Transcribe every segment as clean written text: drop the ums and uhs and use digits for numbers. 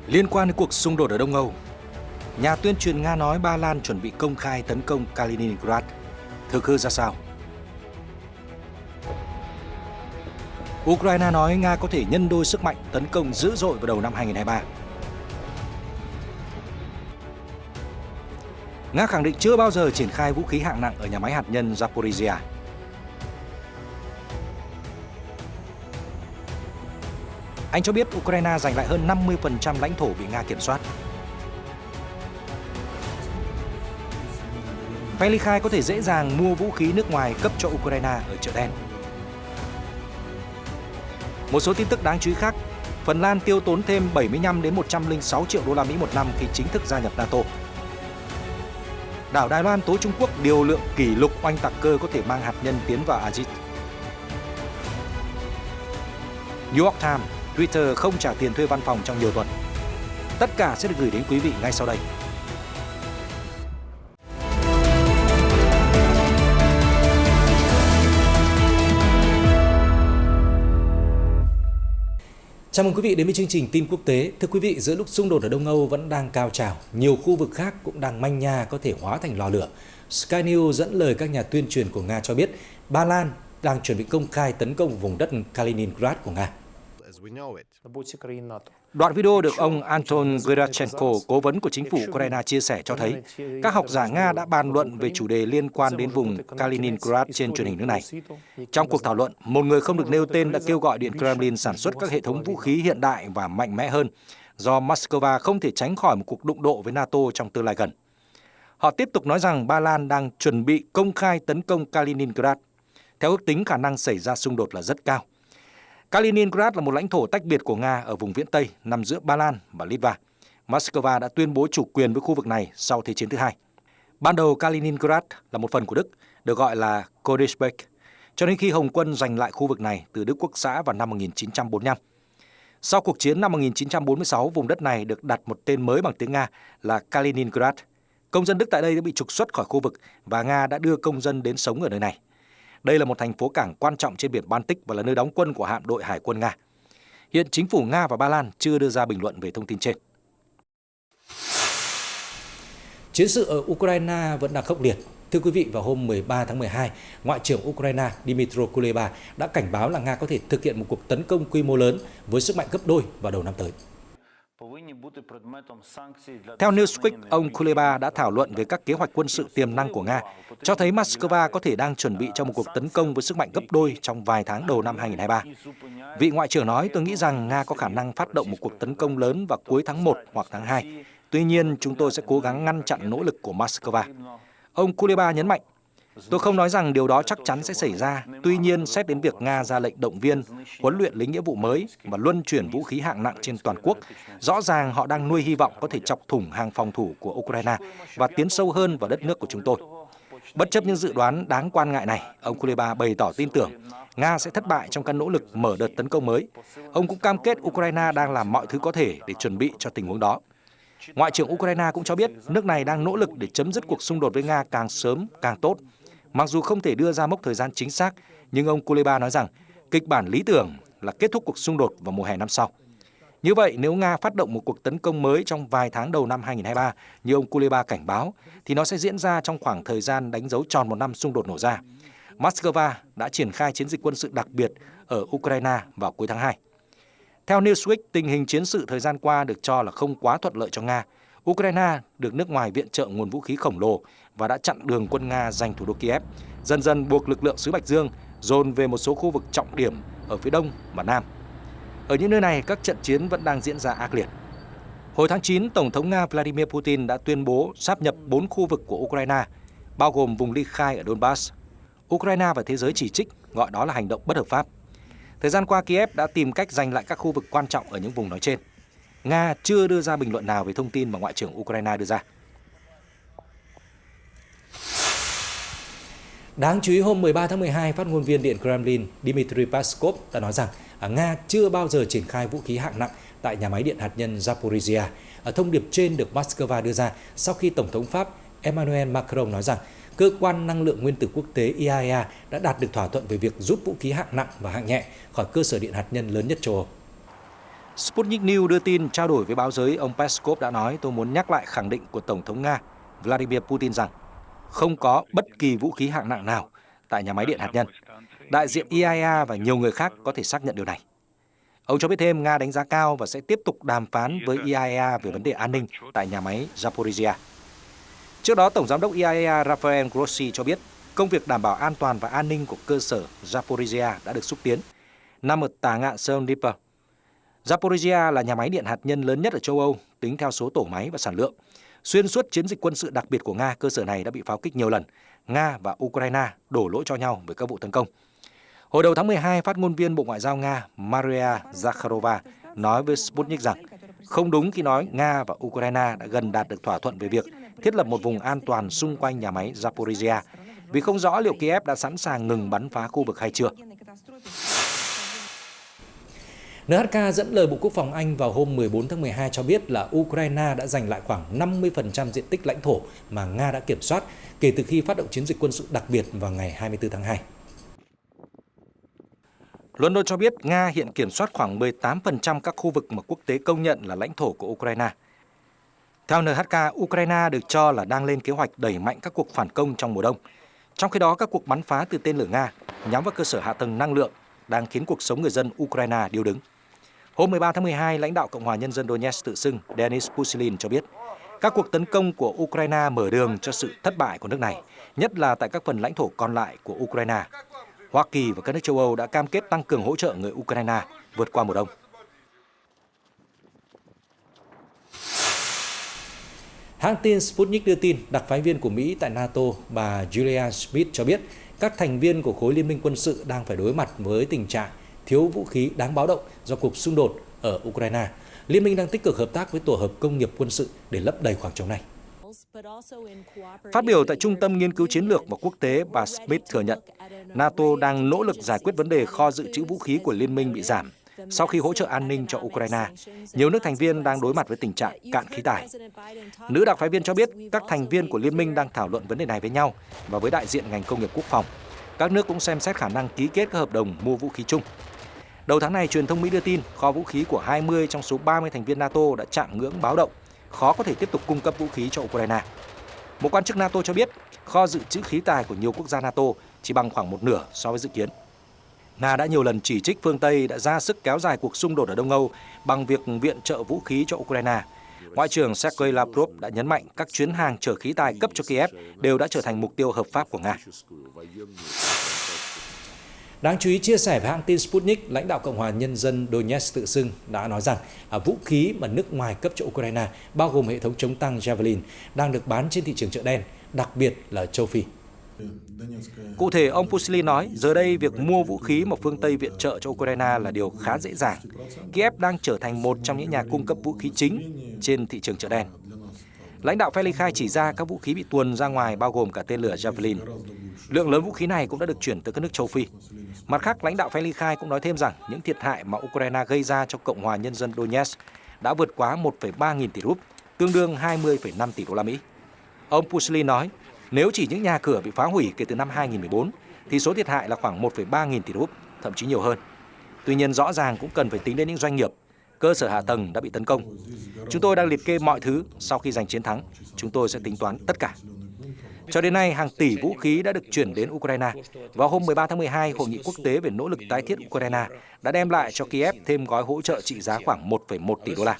Liên quan đến cuộc xung đột ở Đông Âu, nhà tuyên truyền Nga nói Ba Lan chuẩn bị công khai tấn công Kaliningrad. Thực hư ra sao? Ukraine nói Nga có thể nhân đôi sức mạnh tấn công dữ dội vào đầu năm 2023. Nga khẳng định chưa bao giờ triển khai vũ khí hạng nặng ở nhà máy hạt nhân Zaporizhia. Anh cho biết Ukraine giành lại hơn 50% lãnh thổ bị Nga kiểm soát. Phe ly khai có thể dễ dàng mua vũ khí nước ngoài cấp cho Ukraine ở chợ đen. Một số tin tức đáng chú ý khác, Phần Lan tiêu tốn thêm 75 đến 106 triệu đô la Mỹ một năm khi chính thức gia nhập NATO. Đảo Đài Loan tố Trung Quốc điều lượng kỷ lục oanh tạc cơ có thể mang hạt nhân tiến vào Aziz. New York Times, Twitter không trả tiền thuê văn phòng trong nhiều tuần. Tất cả sẽ được gửi đến quý vị ngay sau đây. Chào mừng quý vị đến với chương trình tin quốc tế. Thưa quý vị, giữa lúc xung đột ở Đông Âu vẫn đang cao trào, nhiều khu vực khác cũng đang manh nha có thể hóa thành lò lửa. Sky News dẫn lời các nhà tuyên truyền của Nga cho biết Ba Lan đang chuẩn bị công khai tấn công vùng đất Kaliningrad của Nga. Đoạn video được ông Anton Gerashchenko, cố vấn của chính phủ Ukraine chia sẻ cho thấy các học giả Nga đã bàn luận về chủ đề liên quan đến vùng Kaliningrad trên truyền hình nước này. Trong cuộc thảo luận, một người không được nêu tên đã kêu gọi Điện Kremlin sản xuất các hệ thống vũ khí hiện đại và mạnh mẽ hơn, do Moscow không thể tránh khỏi một cuộc đụng độ với NATO trong tương lai gần. Họ tiếp tục nói rằng Ba Lan đang chuẩn bị công khai tấn công Kaliningrad. Theo ước tính, khả năng xảy ra xung đột là rất cao. Kaliningrad là một lãnh thổ tách biệt của Nga ở vùng viễn Tây, nằm giữa Ba Lan và Litva. Moscow đã tuyên bố chủ quyền với khu vực này sau Thế chiến thứ hai. Ban đầu Kaliningrad là một phần của Đức, được gọi là Königsberg, cho đến khi Hồng quân giành lại khu vực này từ Đức Quốc xã vào năm 1945. Sau cuộc chiến năm 1946, vùng đất này được đặt một tên mới bằng tiếng Nga là Kaliningrad. Công dân Đức tại đây đã bị trục xuất khỏi khu vực và Nga đã đưa công dân đến sống ở nơi này. Đây là một thành phố cảng quan trọng trên biển Baltic và là nơi đóng quân của hạm đội Hải quân Nga. Hiện chính phủ Nga và Ba Lan chưa đưa ra bình luận về thông tin trên. Chiến sự ở Ukraine vẫn đang khốc liệt. Thưa quý vị, vào hôm 13 tháng 12, Ngoại trưởng Ukraine Dmytro Kuleba đã cảnh báo là Nga có thể thực hiện một cuộc tấn công quy mô lớn với sức mạnh gấp đôi vào đầu năm tới. Theo Newsweek, ông Kuleba đã thảo luận về các kế hoạch quân sự tiềm năng của Nga, cho thấy Moscow có thể đang chuẩn bị cho một cuộc tấn công với sức mạnh gấp đôi trong vài tháng đầu năm 2023. Vị Ngoại trưởng nói, tôi nghĩ rằng Nga có khả năng phát động một cuộc tấn công lớn vào cuối tháng 1 hoặc tháng 2. Tuy nhiên, chúng tôi sẽ cố gắng ngăn chặn nỗ lực của Moscow. Ông Kuleba nhấn mạnh, tôi không nói rằng điều đó chắc chắn sẽ xảy ra. Tuy nhiên, xét đến việc Nga ra lệnh động viên, huấn luyện lính nghĩa vụ mới và luân chuyển vũ khí hạng nặng trên toàn quốc, rõ ràng họ đang nuôi hy vọng có thể chọc thủng hàng phòng thủ của Ukraine và tiến sâu hơn vào đất nước của chúng tôi. Bất chấp những dự đoán đáng quan ngại này, ông Kuleba bày tỏ tin tưởng Nga sẽ thất bại trong các nỗ lực mở đợt tấn công mới. Ông cũng cam kết Ukraine đang làm mọi thứ có thể để chuẩn bị cho tình huống đó. Ngoại trưởng Ukraine cũng cho biết nước này đang nỗ lực để chấm dứt cuộc xung đột với Nga càng sớm càng tốt. Mặc dù không thể đưa ra mốc thời gian chính xác, nhưng ông Kuleba nói rằng kịch bản lý tưởng là kết thúc cuộc xung đột vào mùa hè năm sau. Như vậy, nếu Nga phát động một cuộc tấn công mới trong vài tháng đầu năm 2023, như ông Kuleba cảnh báo, thì nó sẽ diễn ra trong khoảng thời gian đánh dấu tròn một năm xung đột nổ ra. Moscow đã triển khai chiến dịch quân sự đặc biệt ở Ukraine vào cuối tháng 2. Theo Newsweek, tình hình chiến sự thời gian qua được cho là không quá thuận lợi cho Nga. Ukraine được nước ngoài viện trợ nguồn vũ khí khổng lồ và đã chặn đường quân Nga giành thủ đô Kiev, dần dần buộc lực lượng xứ Bạch Dương dồn về một số khu vực trọng điểm ở phía đông và nam. Ở những nơi này, các trận chiến vẫn đang diễn ra ác liệt. Hồi tháng 9, Tổng thống Nga Vladimir Putin đã tuyên bố sáp nhập 4 khu vực của Ukraine, bao gồm vùng ly khai ở Donbass. Ukraine và thế giới chỉ trích, gọi đó là hành động bất hợp pháp. Thời gian qua, Kiev đã tìm cách giành lại các khu vực quan trọng ở những vùng nói trên. Nga chưa đưa ra bình luận nào về thông tin mà Ngoại trưởng Ukraine đưa ra. Đáng chú ý, hôm 13 tháng 12, phát ngôn viên Điện Kremlin Dmitry Peskov đã nói rằng Nga chưa bao giờ triển khai vũ khí hạng nặng tại nhà máy điện hạt nhân Zaporizhia. Thông điệp trên được Moscow đưa ra sau khi Tổng thống Pháp Emmanuel Macron nói rằng Cơ quan năng lượng nguyên tử quốc tế IAEA đã đạt được thỏa thuận về việc rút vũ khí hạng nặng và hạng nhẹ khỏi cơ sở điện hạt nhân lớn nhất châu Âu. Sputnik News đưa tin trao đổi với báo giới, ông Peskov đã nói: "Tôi muốn nhắc lại khẳng định của Tổng thống Nga Vladimir Putin rằng không có bất kỳ vũ khí hạng nặng nào tại nhà máy điện hạt nhân. Đại diện IAEA và nhiều người khác có thể xác nhận điều này." Ông cho biết thêm Nga đánh giá cao và sẽ tiếp tục đàm phán với IAEA về vấn đề an ninh tại nhà máy Zaporizhia. Trước đó, Tổng giám đốc IAEA Rafael Grossi cho biết công việc đảm bảo an toàn và an ninh của cơ sở Zaporizhia đã được xúc tiến, nằm ở tả ngạn sông Dnieper. Zaporizhia là nhà máy điện hạt nhân lớn nhất ở châu Âu tính theo số tổ máy và sản lượng. Xuyên suốt chiến dịch quân sự đặc biệt của Nga, cơ sở này đã bị pháo kích nhiều lần. Nga và Ukraine đổ lỗi cho nhau về các vụ tấn công. Hồi đầu tháng 12, phát ngôn viên Bộ Ngoại giao Nga Maria Zakharova nói với Sputnik rằng không đúng khi nói Nga và Ukraine đã gần đạt được thỏa thuận về việc thiết lập một vùng an toàn xung quanh nhà máy Zaporizhia, vì không rõ liệu Kiev đã sẵn sàng ngừng bắn phá khu vực hay chưa. NHK dẫn lời Bộ Quốc phòng Anh vào hôm 14 tháng 12 cho biết là Ukraine đã giành lại khoảng 50% diện tích lãnh thổ mà Nga đã kiểm soát kể từ khi phát động chiến dịch quân sự đặc biệt vào ngày 24 tháng 2. London cho biết Nga hiện kiểm soát khoảng 18% các khu vực mà quốc tế công nhận là lãnh thổ của Ukraine. Theo NHK, Ukraine được cho là đang lên kế hoạch đẩy mạnh các cuộc phản công trong mùa đông. Trong khi đó, các cuộc bắn phá từ tên lửa Nga nhắm vào cơ sở hạ tầng năng lượng đang khiến cuộc sống người dân Ukraine điêu đứng. Hôm 13 tháng 12, lãnh đạo Cộng hòa Nhân dân Donetsk tự xưng Denis Pushilin cho biết các cuộc tấn công của Ukraine mở đường cho sự thất bại của nước này, nhất là tại các phần lãnh thổ còn lại của Ukraine. Hoa Kỳ và các nước châu Âu đã cam kết tăng cường hỗ trợ người Ukraine vượt qua mùa đông. Hãng tin Sputnik đưa tin, đặc phái viên của Mỹ tại NATO, bà Julia Smith cho biết các thành viên của khối liên minh quân sự đang phải đối mặt với tình trạng thiếu vũ khí đáng báo động do cuộc xung đột ở Ukraine. Liên minh đang tích cực hợp tác với tổ hợp công nghiệp quân sự để lấp đầy khoảng trống này. Phát biểu tại Trung tâm Nghiên cứu Chiến lược và Quốc tế, bà Smith thừa nhận NATO đang nỗ lực giải quyết vấn đề kho dự trữ vũ khí của liên minh bị giảm. Sau khi hỗ trợ an ninh cho Ukraine, nhiều nước thành viên đang đối mặt với tình trạng cạn khí tài. Nữ đặc phái viên cho biết các thành viên của liên minh đang thảo luận vấn đề này với nhau và với đại diện ngành công nghiệp quốc phòng. Các nước cũng xem xét khả năng ký kết các hợp đồng mua vũ khí chung. Đầu tháng này, truyền thông Mỹ đưa tin kho vũ khí của 20 trong số 30 thành viên NATO đã chạm ngưỡng báo động, khó có thể tiếp tục cung cấp vũ khí cho Ukraine. Một quan chức NATO cho biết kho dự trữ khí tài của nhiều quốc gia NATO chỉ bằng khoảng một nửa so với dự kiến. Nga đã nhiều lần chỉ trích phương Tây đã ra sức kéo dài cuộc xung đột ở Đông Âu bằng việc viện trợ vũ khí cho Ukraine. Ngoại trưởng Sergei Lavrov đã nhấn mạnh các chuyến hàng chở khí tài cấp cho Kiev đều đã trở thành mục tiêu hợp pháp của Nga. Đáng chú ý chia sẻ với hãng tin Sputnik, lãnh đạo Cộng hòa Nhân dân Donetsk tự xưng đã nói rằng vũ khí mà nước ngoài cấp cho Ukraine, bao gồm hệ thống chống tăng Javelin, đang được bán trên thị trường chợ đen, đặc biệt là châu Phi. Cụ thể, ông Pushilin nói, giờ đây việc mua vũ khí mà phương Tây viện trợ cho Ukraine là điều khá dễ dàng. Kiev đang trở thành một trong những nhà cung cấp vũ khí chính trên thị trường chợ đen. Lãnh đạo phe ly khai chỉ ra các vũ khí bị tuồn ra ngoài bao gồm cả tên lửa Javelin. Lượng lớn vũ khí này cũng đã được chuyển tới các nước châu Phi. Mặt khác, lãnh đạo phe ly khai cũng nói thêm rằng những thiệt hại mà Ukraine gây ra cho Cộng hòa Nhân dân Donetsk đã vượt quá 1,3 nghìn tỷ rúp, tương đương 20,5 tỷ đô la Mỹ. Ông Pushilin nói, nếu chỉ những nhà cửa bị phá hủy kể từ năm 2014, thì số thiệt hại là khoảng 1,3 nghìn tỷ rúp, thậm chí nhiều hơn. Tuy nhiên, rõ ràng cũng cần phải tính đến những doanh nghiệp, cơ sở hạ tầng đã bị tấn công. Chúng tôi đang liệt kê mọi thứ sau khi giành chiến thắng. Chúng tôi sẽ tính toán tất cả. Cho đến nay, hàng tỷ vũ khí đã được chuyển đến Ukraine. Vào hôm 13 tháng 12, Hội nghị quốc tế về nỗ lực tái thiết Ukraine đã đem lại cho Kiev thêm gói hỗ trợ trị giá khoảng 1,1 tỷ đô la.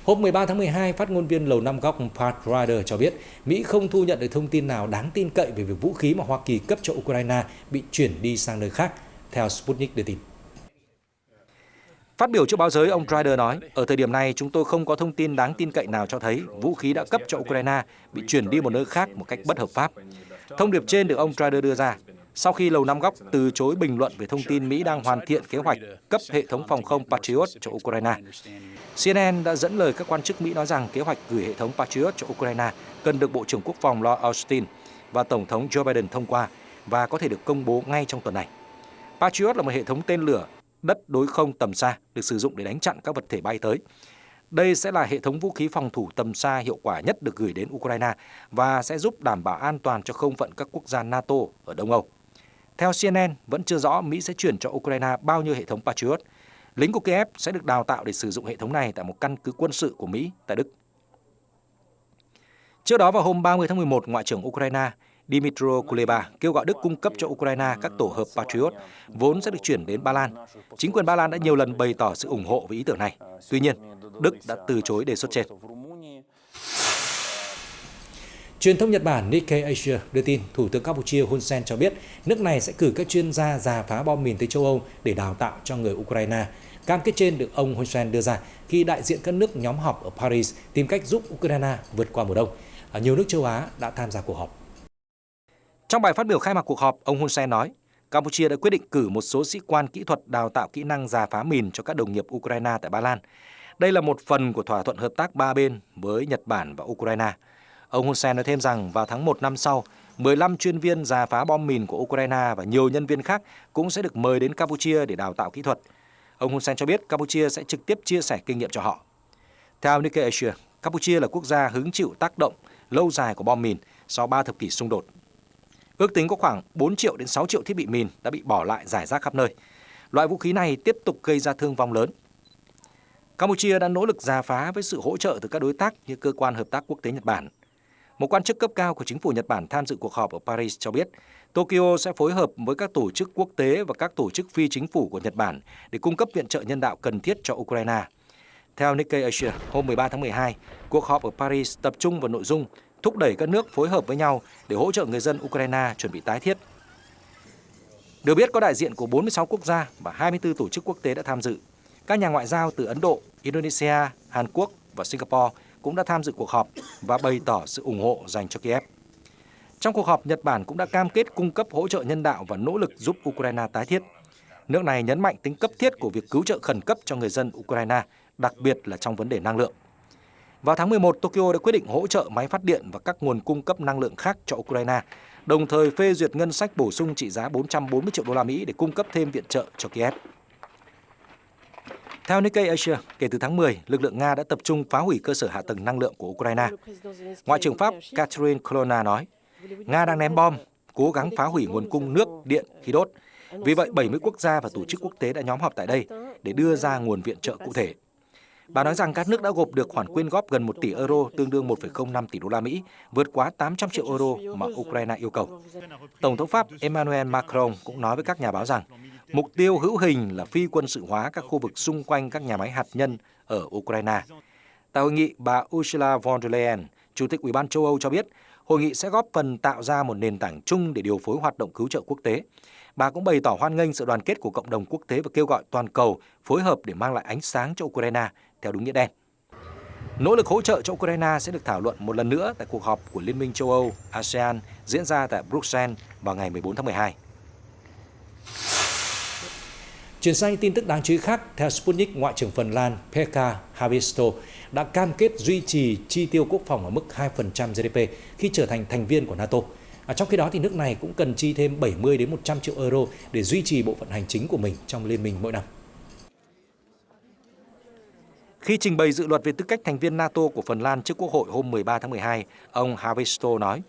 Hôm 13 tháng 12, phát ngôn viên Lầu Năm Góc Pat Ryder cho biết Mỹ không thu nhận được thông tin nào đáng tin cậy về việc vũ khí mà Hoa Kỳ cấp cho Ukraine bị chuyển đi sang nơi khác, theo Sputnik đưa tin. Phát biểu trước báo giới, ông Ryder nói, ở thời điểm này chúng tôi không có thông tin đáng tin cậy nào cho thấy vũ khí đã cấp cho Ukraine bị chuyển đi một nơi khác một cách bất hợp pháp. Thông điệp trên được ông Ryder đưa ra sau khi Lầu Năm Góc từ chối bình luận về thông tin Mỹ đang hoàn thiện kế hoạch cấp hệ thống phòng không Patriot cho Ukraine. CNN đã dẫn lời các quan chức Mỹ nói rằng kế hoạch gửi hệ thống Patriot cho Ukraine cần được Bộ trưởng Quốc phòng Lloyd Austin và Tổng thống Joe Biden thông qua và có thể được công bố ngay trong tuần này. Patriot là một hệ thống tên lửa đất đối không tầm xa được sử dụng để đánh chặn các vật thể bay tới. Đây sẽ là hệ thống vũ khí phòng thủ tầm xa hiệu quả nhất được gửi đến Ukraine và sẽ giúp đảm bảo an toàn cho không phận các quốc gia NATO ở Đông Âu. Theo CNN, vẫn chưa rõ Mỹ sẽ chuyển cho Ukraine bao nhiêu hệ thống Patriot. Lính của Kiev sẽ được đào tạo để sử dụng hệ thống này tại một căn cứ quân sự của Mỹ tại Đức. Trước đó vào hôm 30 tháng 11, Ngoại trưởng Ukraine Dmytro Kuleba kêu gọi Đức cung cấp cho Ukraine các tổ hợp Patriot vốn sẽ được chuyển đến Ba Lan. Chính quyền Ba Lan đã nhiều lần bày tỏ sự ủng hộ với ý tưởng này. Tuy nhiên, Đức đã từ chối đề xuất trên. Truyền thông Nhật Bản Nikkei Asia đưa tin Thủ tướng Campuchia Hun Sen cho biết nước này sẽ cử các chuyên gia rà phá bom mìn tới châu Âu để đào tạo cho người Ukraine. Cam kết trên được ông Hun Sen đưa ra khi đại diện các nước nhóm họp ở Paris tìm cách giúp Ukraine vượt qua mùa đông. Nhiều nước châu Á đã tham gia cuộc họp. Trong bài phát biểu khai mạc cuộc họp, ông Hun Sen nói, Campuchia đã quyết định cử một số sĩ quan kỹ thuật đào tạo kỹ năng rà phá mìn cho các đồng nghiệp Ukraine tại Ba Lan. Đây là một phần của thỏa thuận hợp tác ba bên với Nhật Bản và Ukraine. Ông Hun Sen nói thêm rằng vào tháng 1 năm sau, 15 chuyên viên rà phá bom mìn của Ukraine và nhiều nhân viên khác cũng sẽ được mời đến Campuchia để đào tạo kỹ thuật. Ông Hun Sen cho biết Campuchia sẽ trực tiếp chia sẻ kinh nghiệm cho họ. Theo Nikkei Asia, Campuchia là quốc gia hứng chịu tác động lâu dài của bom mìn sau 3 thập kỷ xung đột. Ước tính có khoảng 4 triệu đến 6 triệu thiết bị mìn đã bị bỏ lại rải rác khắp nơi. Loại vũ khí này tiếp tục gây ra thương vong lớn. Campuchia đã nỗ lực rà phá với sự hỗ trợ từ các đối tác như Cơ quan Hợp tác Quốc tế Nhật Bản. Một quan chức cấp cao của chính phủ Nhật Bản tham dự cuộc họp ở Paris cho biết Tokyo sẽ phối hợp với các tổ chức quốc tế và các tổ chức phi chính phủ của Nhật Bản để cung cấp viện trợ nhân đạo cần thiết cho Ukraine. Theo Nikkei Asia, hôm 13 tháng 12, cuộc họp ở Paris tập trung vào nội dung thúc đẩy các nước phối hợp với nhau để hỗ trợ người dân Ukraine chuẩn bị tái thiết. Được biết có đại diện của 46 quốc gia và 24 tổ chức quốc tế đã tham dự. Các nhà ngoại giao từ Ấn Độ, Indonesia, Hàn Quốc và Singapore cũng đã tham dự cuộc họp và bày tỏ sự ủng hộ dành cho Kiev. Trong cuộc họp, Nhật Bản cũng đã cam kết cung cấp hỗ trợ nhân đạo và nỗ lực giúp Ukraine tái thiết. Nước này nhấn mạnh tính cấp thiết của việc cứu trợ khẩn cấp cho người dân Ukraine, đặc biệt là trong vấn đề năng lượng. Vào tháng 11, Tokyo đã quyết định hỗ trợ máy phát điện và các nguồn cung cấp năng lượng khác cho Ukraine, đồng thời phê duyệt ngân sách bổ sung trị giá 440 triệu đô la Mỹ để cung cấp thêm viện trợ cho Kiev. Theo Nikkei Asia, kể từ tháng 10, lực lượng Nga đã tập trung phá hủy cơ sở hạ tầng năng lượng của Ukraine. Ngoại trưởng Pháp Catherine Colonna nói, Nga đang ném bom, cố gắng phá hủy nguồn cung nước, điện, khí đốt. Vì vậy, 70 quốc gia và tổ chức quốc tế đã nhóm họp tại đây để đưa ra nguồn viện trợ cụ thể. Bà nói rằng các nước đã gộp được khoản quyên góp gần 1 tỷ euro, tương đương 1,05 tỷ đô la Mỹ, vượt quá 800 triệu euro mà Ukraine yêu cầu. Tổng thống Pháp Emmanuel Macron cũng nói với các nhà báo rằng mục tiêu hữu hình là phi quân sự hóa các khu vực xung quanh các nhà máy hạt nhân ở Ukraine. Tại hội nghị, bà Ursula von der Leyen, Chủ tịch Ủy ban châu Âu cho biết, hội nghị sẽ góp phần tạo ra một nền tảng chung để điều phối hoạt động cứu trợ quốc tế. Bà cũng bày tỏ hoan nghênh sự đoàn kết của cộng đồng quốc tế và kêu gọi toàn cầu phối hợp để mang lại ánh sáng cho Ukraine theo đúng nghĩa đen. Nỗ lực hỗ trợ cho Ukraine sẽ được thảo luận một lần nữa tại cuộc họp của Liên minh châu Âu ASEAN diễn ra tại Bruxelles vào ngày 14 tháng 12. Chuyển sang tin tức đáng chú ý khác, theo Sputnik, Ngoại trưởng Phần Lan Pekka Haavisto đã cam kết duy trì chi tiêu quốc phòng ở mức 2% GDP khi trở thành thành viên của NATO. Trong khi đó, thì nước này cũng cần chi thêm 70 đến 100 triệu euro để duy trì bộ phận hành chính của mình trong liên minh mỗi năm. Khi trình bày dự luật về tư cách thành viên NATO của Phần Lan trước Quốc hội hôm 13 tháng 12, ông Haavisto nói,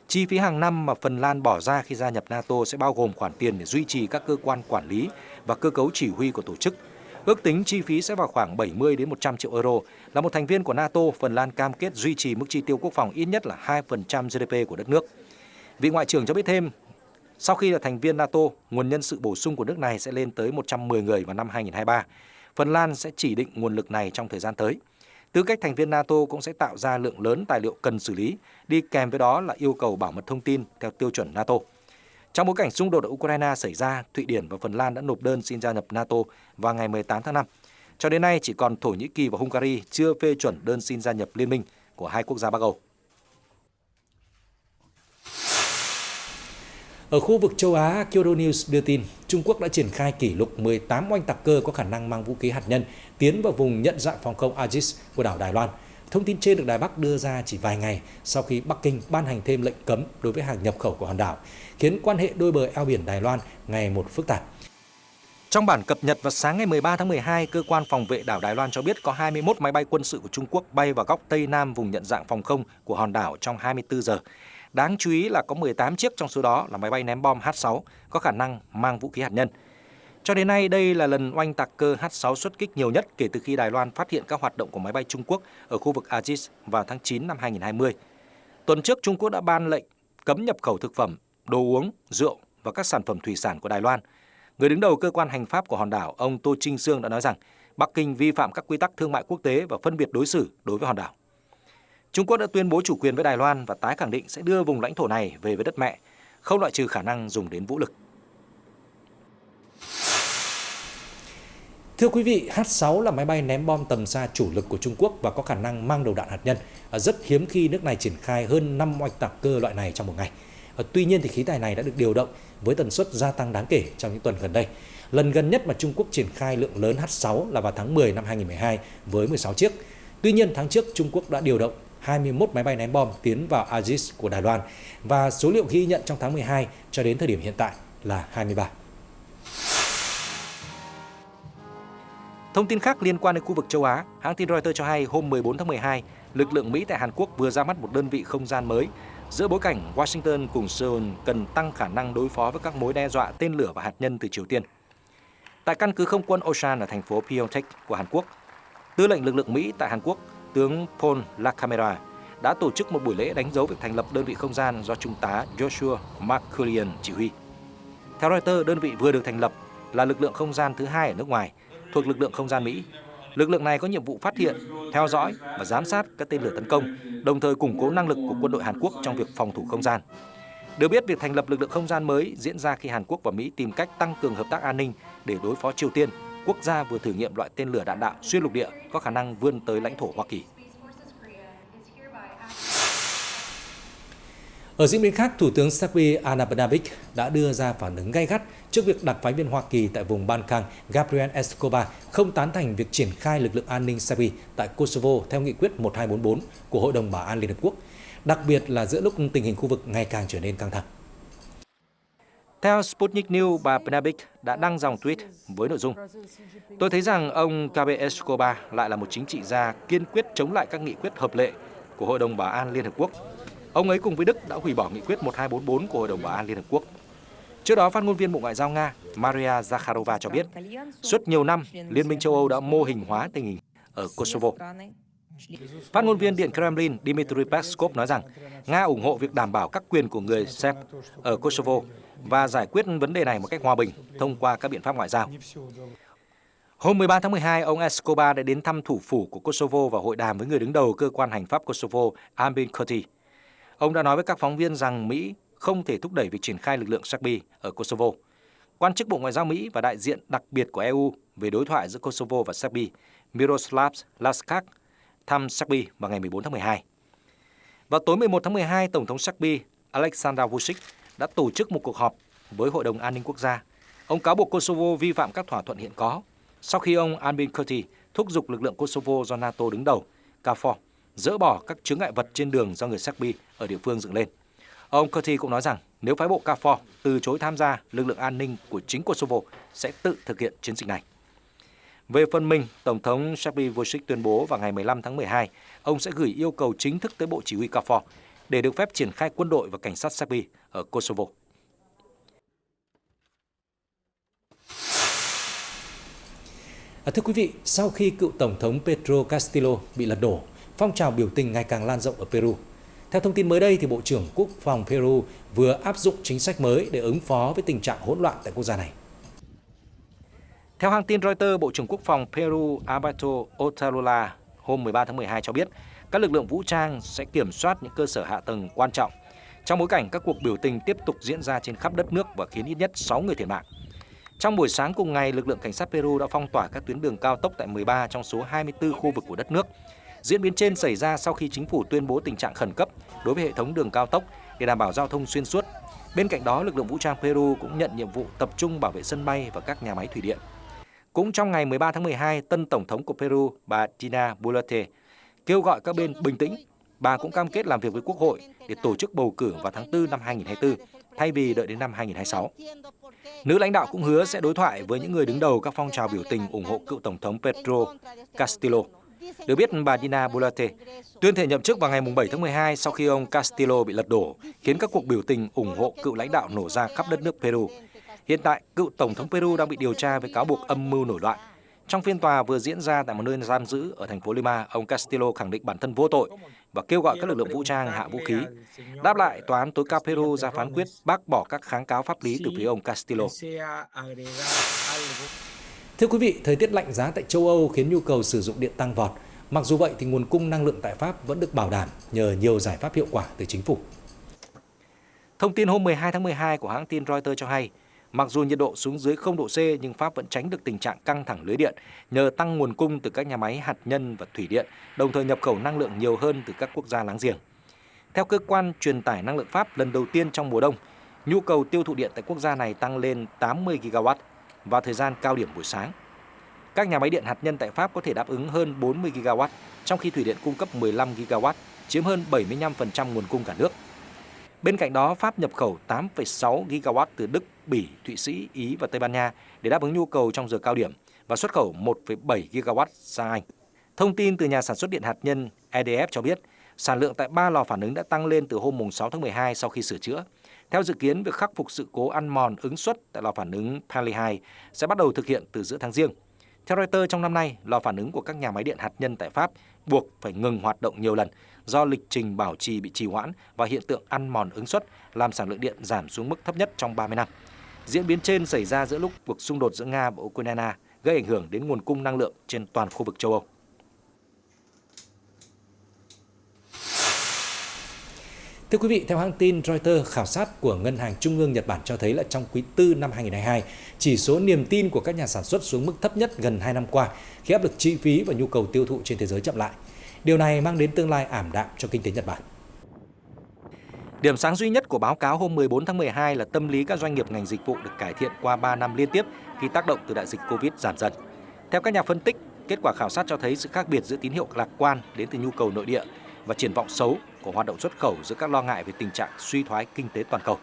chi phí hàng năm mà Phần Lan bỏ ra khi gia nhập NATO sẽ bao gồm khoản tiền để duy trì các cơ quan quản lý và cơ cấu chỉ huy của tổ chức. Ước tính chi phí sẽ vào khoảng 70 đến 100 triệu euro. Là một thành viên của NATO, Phần Lan cam kết duy trì mức chi tiêu quốc phòng ít nhất là 2% GDP của đất nước. Vị Ngoại trưởng cho biết thêm, sau khi là thành viên NATO, nguồn nhân sự bổ sung của nước này sẽ lên tới 110 người vào năm 2023. Phần Lan sẽ chỉ định nguồn lực này trong thời gian tới. Tư cách thành viên NATO cũng sẽ tạo ra lượng lớn tài liệu cần xử lý, đi kèm với đó là yêu cầu bảo mật thông tin theo tiêu chuẩn NATO. Trong bối cảnh xung đột ở Ukraine xảy ra, Thụy Điển và Phần Lan đã nộp đơn xin gia nhập NATO vào ngày 18 tháng 5. Cho đến nay, chỉ còn Thổ Nhĩ Kỳ và Hungary chưa phê chuẩn đơn xin gia nhập liên minh của hai quốc gia Bắc Âu. Ở khu vực châu Á, Kyodo News đưa tin, Trung Quốc đã triển khai kỷ lục 18 oanh tạc cơ có khả năng mang vũ khí hạt nhân tiến vào vùng nhận dạng phòng không Aegis của đảo Đài Loan. Thông tin trên được Đài Bắc đưa ra chỉ vài ngày sau khi Bắc Kinh ban hành thêm lệnh cấm đối với hàng nhập khẩu của hòn đảo, khiến quan hệ đôi bờ eo biển Đài Loan ngày một phức tạp. Trong bản cập nhật vào sáng ngày 13 tháng 12, Cơ quan Phòng vệ đảo Đài Loan cho biết có 21 máy bay quân sự của Trung Quốc bay vào góc Tây Nam vùng nhận dạng phòng không của hòn đảo trong 24 giờ. Đáng chú ý là có 18 chiếc trong số đó là máy bay ném bom H-6 có khả năng mang vũ khí hạt nhân. Cho đến nay, đây là lần oanh tạc cơ H-6 xuất kích nhiều nhất kể từ khi Đài Loan phát hiện các hoạt động của máy bay Trung Quốc ở khu vực Ajis vào tháng 9 năm 2020. Tuần trước, Trung Quốc đã ban lệnh cấm nhập khẩu thực phẩm, đồ uống, rượu và các sản phẩm thủy sản của Đài Loan. Người đứng đầu cơ quan hành pháp của hòn đảo, ông Tô Trinh Sương đã nói rằng Bắc Kinh vi phạm các quy tắc thương mại quốc tế và phân biệt đối xử đối với hòn đảo. Trung Quốc đã tuyên bố chủ quyền với Đài Loan và tái khẳng định sẽ đưa vùng lãnh thổ này về với đất mẹ, không loại trừ khả năng dùng đến vũ lực. Thưa quý vị, H-6 là máy bay ném bom tầm xa chủ lực của Trung Quốc và có khả năng mang đầu đạn hạt nhân. Rất hiếm khi nước này triển khai hơn 5 oanh tạc cơ loại này trong một ngày. Tuy nhiên thì khí tài này đã được điều động với tần suất gia tăng đáng kể trong những tuần gần đây. Lần gần nhất mà Trung Quốc triển khai lượng lớn H-6 là vào tháng 10 năm 2012 với 16 chiếc. Tuy nhiên, tháng trước Trung Quốc đã điều động 21 máy bay ném bom tiến vào Ajis của Đài Loan và số liệu ghi nhận trong tháng 12 cho đến thời điểm hiện tại là 23. Thông tin khác liên quan đến khu vực châu Á, hãng tin Reuters cho hay hôm 14 tháng 12, lực lượng Mỹ tại Hàn Quốc vừa ra mắt một đơn vị không gian mới giữa bối cảnh Washington cùng Seoul cần tăng khả năng đối phó với các mối đe dọa tên lửa và hạt nhân từ Triều Tiên. Tại căn cứ không quân Osan ở thành phố Pyeongtaek của Hàn Quốc, Tư lệnh lực lượng Mỹ tại Hàn Quốc, tướng Paul LaCamera đã tổ chức một buổi lễ đánh dấu việc thành lập đơn vị không gian do Trung tá Joshua McCullian chỉ huy. Theo Reuters, đơn vị vừa được thành lập là lực lượng không gian thứ hai ở nước ngoài, thuộc lực lượng không gian Mỹ. Lực lượng này có nhiệm vụ phát hiện, theo dõi và giám sát các tên lửa tấn công, đồng thời củng cố năng lực của quân đội Hàn Quốc trong việc phòng thủ không gian. Được biết, việc thành lập lực lượng không gian mới diễn ra khi Hàn Quốc và Mỹ tìm cách tăng cường hợp tác an ninh để đối phó Triều Tiên, quốc gia vừa thử nghiệm loại tên lửa đạn đạo xuyên lục địa có khả năng vươn tới lãnh thổ Hoa Kỳ. Ở diễn biến khác, Thủ tướng Serbia Ana Brnabić đã đưa ra phản ứng gay gắt trước việc đặc phái viên Hoa Kỳ tại vùng Balkan Gabriel Escobar không tán thành việc triển khai lực lượng an ninh Serbia tại Kosovo theo nghị quyết 1244 của Hội đồng Bảo an Liên Hợp Quốc, đặc biệt là giữa lúc tình hình khu vực ngày càng trở nên căng thẳng. Theo Sputnik News, bà Brnabić đã đăng dòng tweet với nội dung: "Tôi thấy rằng ông Gabriel Escobar lại là một chính trị gia kiên quyết chống lại các nghị quyết hợp lệ của Hội đồng Bảo an Liên Hợp Quốc. Ông ấy cùng với Đức đã hủy bỏ nghị quyết 1244 của Hội đồng Bảo an Liên Hợp Quốc." Trước đó, phát ngôn viên Bộ Ngoại giao Nga Maria Zakharova cho biết, suốt nhiều năm, Liên minh châu Âu đã mô hình hóa tình hình ở Kosovo. Phát ngôn viên Điện Kremlin Dmitry Peskov nói rằng Nga ủng hộ việc đảm bảo các quyền của người Serb ở Kosovo và giải quyết vấn đề này một cách hòa bình thông qua các biện pháp ngoại giao. Hôm 13 tháng 12, ông Escobar đã đến thăm thủ phủ của Kosovo và hội đàm với người đứng đầu cơ quan hành pháp Kosovo Albin Kurti. Ông đã nói với các phóng viên rằng Mỹ không thể thúc đẩy việc triển khai lực lượng Serbia ở Kosovo. Quan chức Bộ Ngoại giao Mỹ và đại diện đặc biệt của EU về đối thoại giữa Kosovo và Serbia, Miroslav Laskak, thăm Serbia vào ngày 14 tháng 12. Vào tối 11 tháng 12, Tổng thống Serbia Aleksandar Vučić đã tổ chức một cuộc họp với Hội đồng An ninh Quốc gia. Ông cáo buộc Kosovo vi phạm các thỏa thuận hiện có, sau khi ông Albin Kurti thúc giục lực lượng Kosovo do NATO đứng đầu, KFOR, dỡ bỏ các chướng ngại vật trên đường do người Serbia ở địa phương dựng lên. Ông Kurti cũng nói rằng nếu phái bộ KFOR từ chối tham gia, lực lượng an ninh của chính Kosovo sẽ tự thực hiện chiến dịch này. Về phần mình, Tổng thống Serbia Vučić tuyên bố vào ngày 15 tháng 12, ông sẽ gửi yêu cầu chính thức tới Bộ Chỉ huy KFOR để được phép triển khai quân đội và cảnh sát Serbia ở Kosovo. Thưa quý vị, sau khi cựu Tổng thống Pedro Castillo bị lật đổ, phong trào biểu tình ngày càng lan rộng ở Peru. Theo thông tin mới đây, thì Bộ trưởng Quốc phòng Peru vừa áp dụng chính sách mới để ứng phó với tình trạng hỗn loạn tại quốc gia này. Theo hãng tin Reuters, Bộ trưởng Quốc phòng Peru Alberto Otarola hôm 13 tháng 12 cho biết các lực lượng vũ trang sẽ kiểm soát những cơ sở hạ tầng quan trọng trong bối cảnh các cuộc biểu tình tiếp tục diễn ra trên khắp đất nước và khiến ít nhất 6 người thiệt mạng. Trong buổi sáng cùng ngày, lực lượng cảnh sát Peru đã phong tỏa các tuyến đường cao tốc tại 13 trong số 24 khu vực của đất nước. Diễn biến trên xảy ra sau khi chính phủ tuyên bố tình trạng khẩn cấp đối với hệ thống đường cao tốc để đảm bảo giao thông xuyên suốt. Bên cạnh đó, lực lượng vũ trang Peru cũng nhận nhiệm vụ tập trung bảo vệ sân bay và các nhà máy thủy điện. Cũng trong ngày 13 tháng 12, tân Tổng thống của Peru, bà Dina Boluarte, kêu gọi các bên bình tĩnh. Bà cũng cam kết làm việc với Quốc hội để tổ chức bầu cử vào tháng 4 năm 2024, thay vì đợi đến năm 2026. Nữ lãnh đạo cũng hứa sẽ đối thoại với những người đứng đầu các phong trào biểu tình ủng hộ cựu Tổng thống Pedro Castillo. Được biết, bà Dina Boluarte tuyên thệ nhậm chức vào ngày 7 tháng 12 sau khi ông Castillo bị lật đổ, khiến các cuộc biểu tình ủng hộ cựu lãnh đạo nổ ra khắp đất nước Peru. Hiện tại, cựu Tổng thống Peru đang bị điều tra với cáo buộc âm mưu nổi loạn. Trong phiên tòa vừa diễn ra tại một nơi giam giữ ở thành phố Lima, ông Castillo khẳng định bản thân vô tội và kêu gọi các lực lượng vũ trang hạ vũ khí. Đáp lại, Tòa án tối cao Peru ra phán quyết bác bỏ các kháng cáo pháp lý từ phía ông Castillo. Thưa quý vị, thời tiết lạnh giá tại châu Âu khiến nhu cầu sử dụng điện tăng vọt. Mặc dù vậy thì nguồn cung năng lượng tại Pháp vẫn được bảo đảm nhờ nhiều giải pháp hiệu quả từ chính phủ. Thông tin hôm 12 tháng 12 của hãng tin Reuters cho hay, mặc dù nhiệt độ xuống dưới 0 độ C nhưng Pháp vẫn tránh được tình trạng căng thẳng lưới điện nhờ tăng nguồn cung từ các nhà máy hạt nhân và thủy điện, đồng thời nhập khẩu năng lượng nhiều hơn từ các quốc gia láng giềng. Theo cơ quan truyền tải năng lượng Pháp, lần đầu tiên trong mùa đông, nhu cầu tiêu thụ điện tại quốc gia này tăng lên 80 GW vào thời gian cao điểm buổi sáng. Các nhà máy điện hạt nhân tại Pháp có thể đáp ứng hơn 40 GW, trong khi thủy điện cung cấp 15 GW, chiếm hơn 75% nguồn cung cả nước. Bên cạnh đó, Pháp nhập khẩu 8,6 GW từ Đức, Bỉ, Thụy Sĩ, Ý và Tây Ban Nha để đáp ứng nhu cầu trong giờ cao điểm và xuất khẩu 1,7 GW sang Anh. Thông tin từ nhà sản xuất điện hạt nhân EDF cho biết, sản lượng tại 3 lò phản ứng đã tăng lên từ hôm 6 tháng 12 sau khi sửa chữa. Theo dự kiến, việc khắc phục sự cố ăn mòn ứng suất tại lò phản ứng Pali 2 sẽ bắt đầu thực hiện từ giữa tháng Giêng. Theo Reuters, trong năm nay, lò phản ứng của các nhà máy điện hạt nhân tại Pháp buộc phải ngừng hoạt động nhiều lần do lịch trình bảo trì bị trì hoãn và hiện tượng ăn mòn ứng suất làm sản lượng điện giảm xuống mức thấp nhất trong 30 năm. Diễn biến trên xảy ra giữa lúc cuộc xung đột giữa Nga và Ukraine gây ảnh hưởng đến nguồn cung năng lượng trên toàn khu vực châu Âu. Thưa quý vị, theo hãng tin Reuters, khảo sát của Ngân hàng Trung ương Nhật Bản cho thấy là trong quý 4 năm 2022, chỉ số niềm tin của các nhà sản xuất xuống mức thấp nhất gần 2 năm qua khi áp lực chi phí và nhu cầu tiêu thụ trên thế giới chậm lại. Điều này mang đến tương lai ảm đạm cho kinh tế Nhật Bản. Điểm sáng duy nhất của báo cáo hôm 14 tháng 12 là tâm lý các doanh nghiệp ngành dịch vụ được cải thiện qua 3 năm liên tiếp khi tác động từ đại dịch Covid giảm dần. Theo các nhà phân tích, kết quả khảo sát cho thấy sự khác biệt giữa tín hiệu lạc quan đến từ nhu cầu nội địa và triển vọng xấu của hoạt động xuất khẩu giữa các lo ngại về tình trạng suy thoái kinh tế toàn cầu.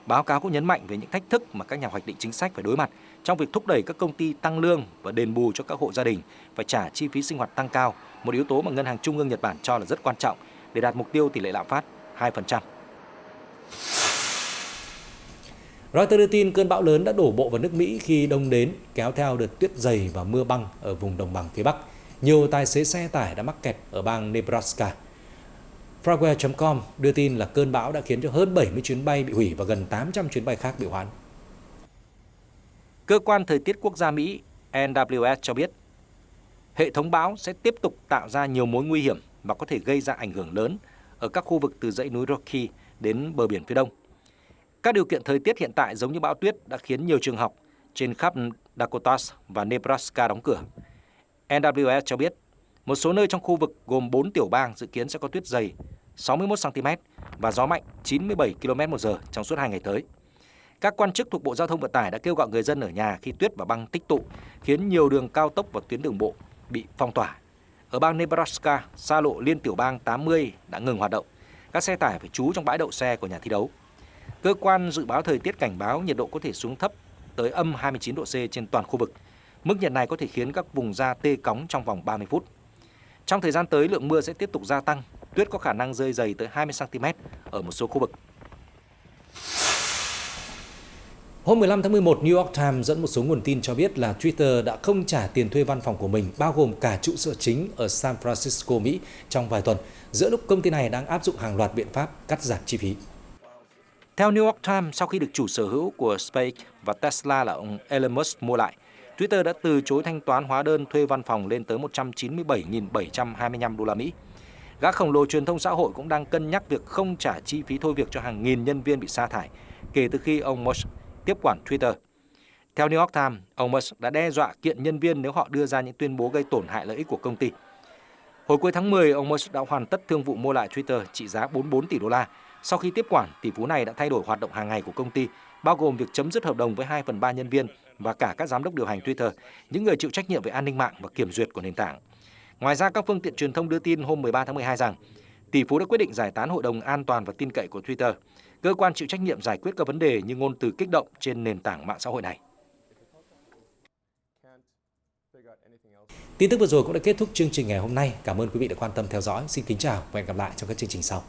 Báo cáo cũng nhấn mạnh về những thách thức mà các nhà hoạch định chính sách phải đối mặt trong việc thúc đẩy các công ty tăng lương và đền bù cho các hộ gia đình phải trả chi phí sinh hoạt tăng cao, một yếu tố mà Ngân hàng Trung ương Nhật Bản cho là rất quan trọng để đạt mục tiêu tỷ lệ lạm phát 2%. Reuters đưa tin cơn bão lớn đã đổ bộ vào nước Mỹ khi đông đến, kéo theo đợt tuyết dày và mưa băng ở vùng đồng bằng phía Bắc. Nhiều tài xế xe tải đã mắc kẹt ở bang Nebraska. Fragware.com đưa tin là cơn bão đã khiến cho hơn 70 chuyến bay bị hủy và gần 800 chuyến bay khác bị hoãn. Cơ quan Thời tiết Quốc gia Mỹ NWS cho biết, hệ thống bão sẽ tiếp tục tạo ra nhiều mối nguy hiểm và có thể gây ra ảnh hưởng lớn ở các khu vực từ dãy núi Rocky đến bờ biển phía đông. Các điều kiện thời tiết hiện tại giống như bão tuyết đã khiến nhiều trường học trên khắp Dakotas và Nebraska đóng cửa. NWS cho biết, một số nơi trong khu vực gồm 4 tiểu bang dự kiến sẽ có tuyết dày 61 cm và gió mạnh 97 km/h trong suốt 2 ngày tới. Các quan chức thuộc Bộ Giao thông Vận tải đã kêu gọi người dân ở nhà khi tuyết và băng tích tụ, khiến nhiều đường cao tốc và tuyến đường bộ bị phong tỏa. Ở bang Nebraska, xa lộ liên tiểu bang 80 đã ngừng hoạt động. Các xe tải phải trú trong bãi đậu xe của nhà thi đấu. Cơ quan dự báo thời tiết cảnh báo nhiệt độ có thể xuống thấp tới âm 29 độ C trên toàn khu vực. Mức nhiệt này có thể khiến các vùng da tê cóng trong vòng 30 phút. Trong thời gian tới, lượng mưa sẽ tiếp tục gia tăng, tuyết có khả năng rơi dày tới 20 cm ở một số khu vực. Hôm 15 tháng 11, New York Times dẫn một số nguồn tin cho biết là Twitter đã không trả tiền thuê văn phòng của mình, bao gồm cả trụ sở chính ở San Francisco, Mỹ, trong vài tuần, giữa lúc công ty này đang áp dụng hàng loạt biện pháp cắt giảm chi phí. Theo New York Times, sau khi được chủ sở hữu của SpaceX và Tesla là ông Elon Musk mua lại, Twitter đã từ chối thanh toán hóa đơn thuê văn phòng lên tới 197.725 đô la Mỹ. Gã khổng lồ truyền thông xã hội cũng đang cân nhắc việc không trả chi phí thôi việc cho hàng nghìn nhân viên bị sa thải kể từ khi ông Musk tiếp quản Twitter. Theo New York Times, ông Musk đã đe dọa kiện nhân viên nếu họ đưa ra những tuyên bố gây tổn hại lợi ích của công ty. Hồi cuối tháng 10, ông Musk đã hoàn tất thương vụ mua lại Twitter trị giá 44 tỷ đô la. Sau khi tiếp quản, tỷ phú này đã thay đổi hoạt động hàng ngày của công ty, bao gồm việc chấm dứt hợp đồng với 2/3 nhân viên và cả các giám đốc điều hành Twitter, những người chịu trách nhiệm về an ninh mạng và kiểm duyệt của nền tảng. Ngoài ra, các phương tiện truyền thông đưa tin hôm 13 tháng 12 rằng tỷ phú đã quyết định giải tán hội đồng an toàn và tin cậy của Twitter. cơ quan chịu trách nhiệm giải quyết các vấn đề như ngôn từ kích động trên nền tảng mạng xã hội này. Tin tức vừa rồi cũng đã kết thúc chương trình ngày hôm nay. Cảm ơn quý vị đã quan tâm theo dõi. Xin kính chào và hẹn gặp lại trong các chương trình sau.